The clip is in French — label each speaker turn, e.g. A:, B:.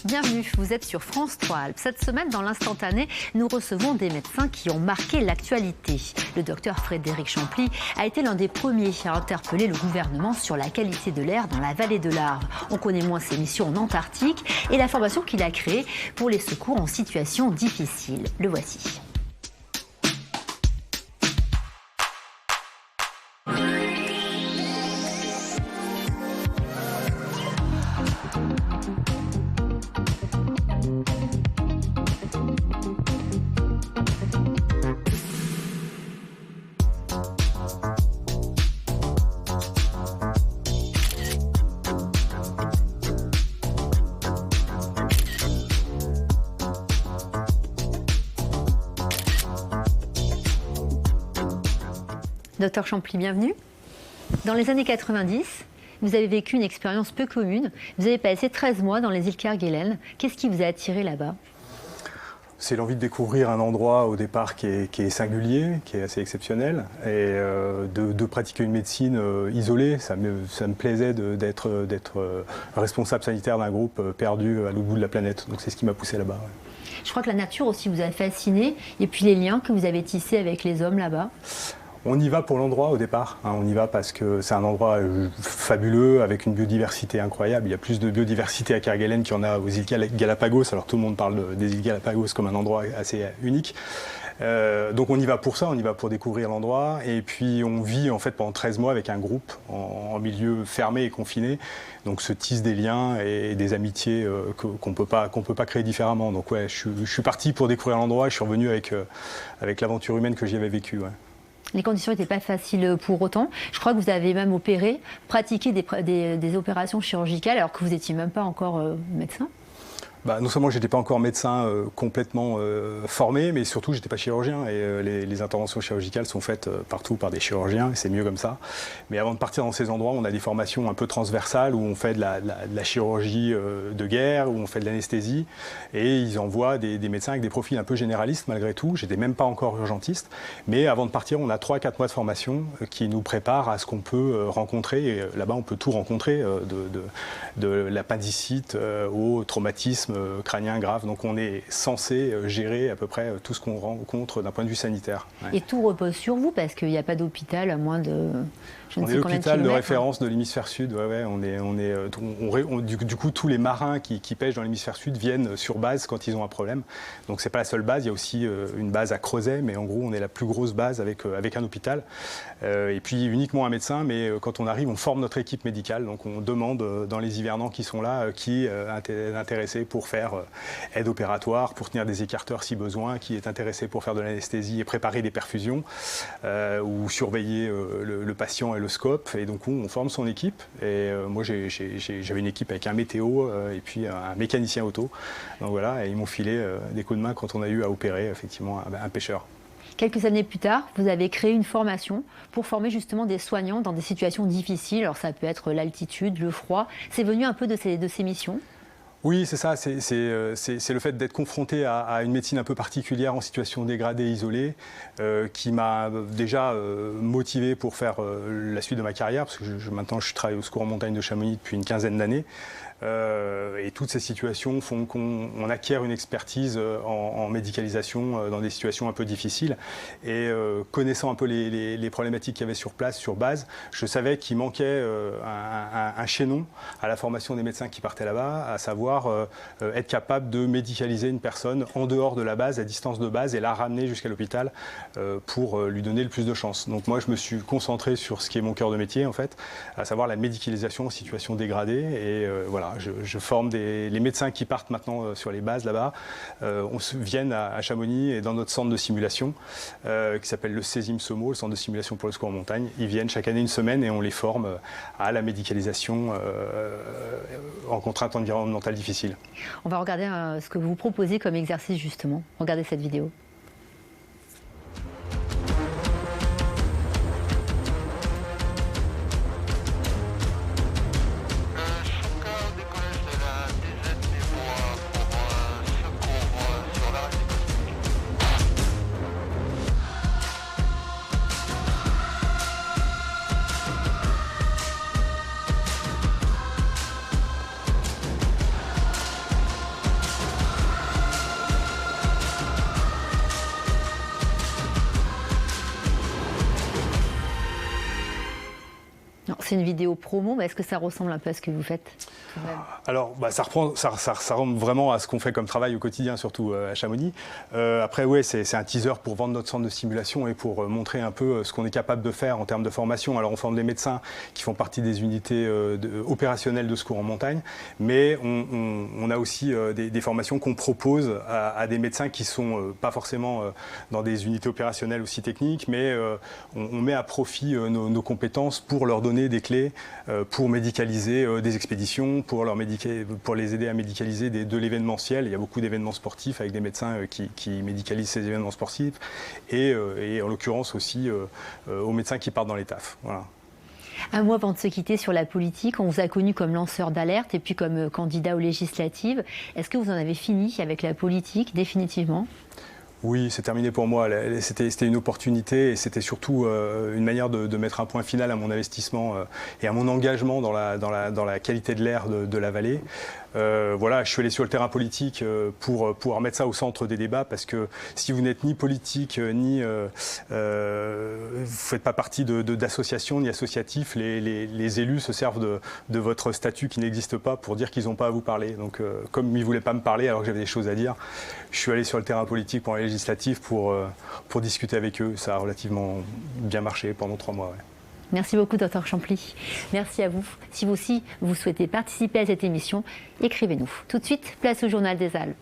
A: Bienvenue, vous êtes sur France 3 Alpes. Cette semaine, dans l'instantané, nous recevons des médecins qui ont marqué l'actualité. Le docteur Frédéric Champly a été l'un des premiers à interpeller le gouvernement sur la qualité de l'air dans la vallée de l'Arve. On connaît moins ses missions en Antarctique et la formation qu'il a créée pour les secours en situation difficile. Le voici. Docteur Champly, bienvenue. Dans les années 90, vous avez vécu une expérience peu commune. Vous avez passé 13 mois dans les îles Kerguelen. Qu'est-ce qui vous a attiré là-bas ?
B: C'est l'envie de découvrir un endroit au départ qui est singulier, qui est assez exceptionnel, et de pratiquer une médecine isolée. Ça me plaisait d'être responsable sanitaire d'un groupe perdu à l'autre bout de la planète. Donc c'est ce qui m'a poussé là-bas. Ouais.
A: Je crois que la nature aussi vous a fasciné, et puis les liens que vous avez tissés avec les hommes là-bas.
B: On y va pour l'endroit au départ, on y va parce que c'est un endroit fabuleux avec une biodiversité incroyable. Il y a plus de biodiversité à Kerguelen qu'il y en a aux îles Galapagos. Alors tout le monde parle des îles Galapagos comme un endroit assez unique. Donc on y va pour ça, on y va pour découvrir l'endroit. Et puis on vit en fait pendant 13 mois avec un groupe en milieu fermé et confiné. Donc se tissent des liens et des amitiés qu'on peut pas créer différemment. Donc ouais, je suis parti pour découvrir l'endroit et je suis revenu avec l'aventure humaine que j'y avais vécue. Ouais.
A: Les conditions n'étaient pas faciles pour autant. Je crois que vous avez même pratiqué des opérations chirurgicales alors que vous n'étiez même pas encore médecin.
B: Non seulement je n'étais pas encore médecin complètement formé, mais surtout je n'étais pas chirurgien. Et les interventions chirurgicales sont faites partout par des chirurgiens, et c'est mieux comme ça. Mais avant de partir dans ces endroits, on a des formations un peu transversales où on fait de la chirurgie de guerre, où on fait de l'anesthésie. Et ils envoient des médecins avec des profils un peu généralistes malgré tout. J'étais même pas encore urgentiste. Mais avant de partir, on a 3-4 mois de formation qui nous préparent à ce qu'on peut rencontrer. Et là-bas, on peut tout rencontrer, de l'appendicite au traumatisme crânien grave. Donc on est censé gérer à peu près tout ce qu'on rencontre d'un point de vue sanitaire. Ouais.
A: Et tout repose sur vous parce qu'il n'y a pas d'hôpital à moins de...
B: On est l'hôpital de référence de l'hémisphère sud. Ouais, du coup, tous les marins qui pêchent dans l'hémisphère sud viennent sur base quand ils ont un problème. Donc c'est pas la seule base. Il y a aussi une base à Crozet, mais en gros, on est la plus grosse base avec un hôpital. Et puis uniquement un médecin. Mais quand on arrive, on forme notre équipe médicale. Donc on demande dans les hivernants qui sont là, qui est intéressé pour faire aide opératoire, pour tenir des écarteurs si besoin, qui est intéressé pour faire de l'anesthésie et préparer des perfusions, ou surveiller le patient et le scope. Et donc on forme son équipe. Et moi j'avais une équipe avec un météo et puis un mécanicien auto. Donc voilà, et ils m'ont filé des coups de main quand on a eu à opérer effectivement un pêcheur.
A: Quelques années plus tard, vous avez créé une formation pour former justement des soignants dans des situations difficiles. Alors ça peut être l'altitude, le froid. C'est venu un peu de ces missions ?
B: Oui, c'est ça, c'est le fait d'être confronté à une médecine un peu particulière en situation dégradée, isolée, qui m'a déjà motivé pour faire la suite de ma carrière, parce que maintenant je travaille au secours en montagne de Chamonix depuis une quinzaine d'années. Et toutes ces situations font qu'on acquiert une expertise en médicalisation dans des situations un peu difficiles. Et connaissant un peu les problématiques qu'il y avait sur place, sur base, je savais qu'il manquait un chaînon à la formation des médecins qui partaient là-bas, à savoir être capable de médicaliser une personne en dehors de la base, à distance de base, et la ramener jusqu'à l'hôpital pour lui donner le plus de chance. Donc moi, je me suis concentré sur ce qui est mon cœur de métier, en fait, à savoir la médicalisation en situation dégradée. Et voilà, je forme les médecins qui partent maintenant sur les bases là-bas. Viennent à Chamonix et dans notre centre de simulation qui s'appelle le CESIM-SEMO, le centre de simulation pour le secours en montagne. Ils viennent chaque année une semaine et on les forme à la médicalisation en contraintes environnementales difficiles.
A: On va regarder ce que vous proposez comme exercice justement. Regardez cette vidéo. C'est une vidéo promo, mais est-ce que ça ressemble un peu à ce que vous faites quand même?
B: Alors, ça ressemble vraiment à ce qu'on fait comme travail au quotidien, surtout à Chamonix. Après, ouais, c'est un teaser pour vendre notre centre de simulation et pour montrer un peu ce qu'on est capable de faire en termes de formation. Alors, on forme des médecins qui font partie des unités opérationnelles de secours en montagne, mais on a aussi des formations qu'on propose à des médecins qui sont pas forcément dans des unités opérationnelles aussi techniques, mais on met à profit nos compétences pour leur donner des clés pour médicaliser des expéditions, pour les aider à médicaliser de l'événementiel. Il y a beaucoup d'événements sportifs avec des médecins qui médicalisent ces événements sportifs et en l'occurrence aussi aux médecins qui partent dans les TAF. Voilà.
A: Un mois avant de se quitter sur la politique, on vous a connu comme lanceur d'alerte et puis comme candidat aux législatives. Est-ce que vous en avez fini avec la politique définitivement ?
B: Oui, c'est terminé pour moi. C'était une opportunité et c'était surtout une manière de mettre un point final à mon investissement et à mon engagement dans la qualité de l'air de la vallée. Voilà, je suis allé sur le terrain politique pour pouvoir mettre ça au centre des débats parce que si vous n'êtes ni politique ni vous ne faites pas partie d'associations ni associatifs, les élus se servent de votre statut qui n'existe pas pour dire qu'ils n'ont pas à vous parler. Donc comme ils ne voulaient pas me parler alors que j'avais des choses à dire, je suis allé sur le terrain politique pour les législatives pour discuter avec eux. Ça a relativement bien marché pendant 3 mois. Ouais.
A: Merci beaucoup, Dr Champly. Merci à vous. Si vous aussi, vous souhaitez participer à cette émission, écrivez-nous. Tout de suite, place au Journal des Alpes.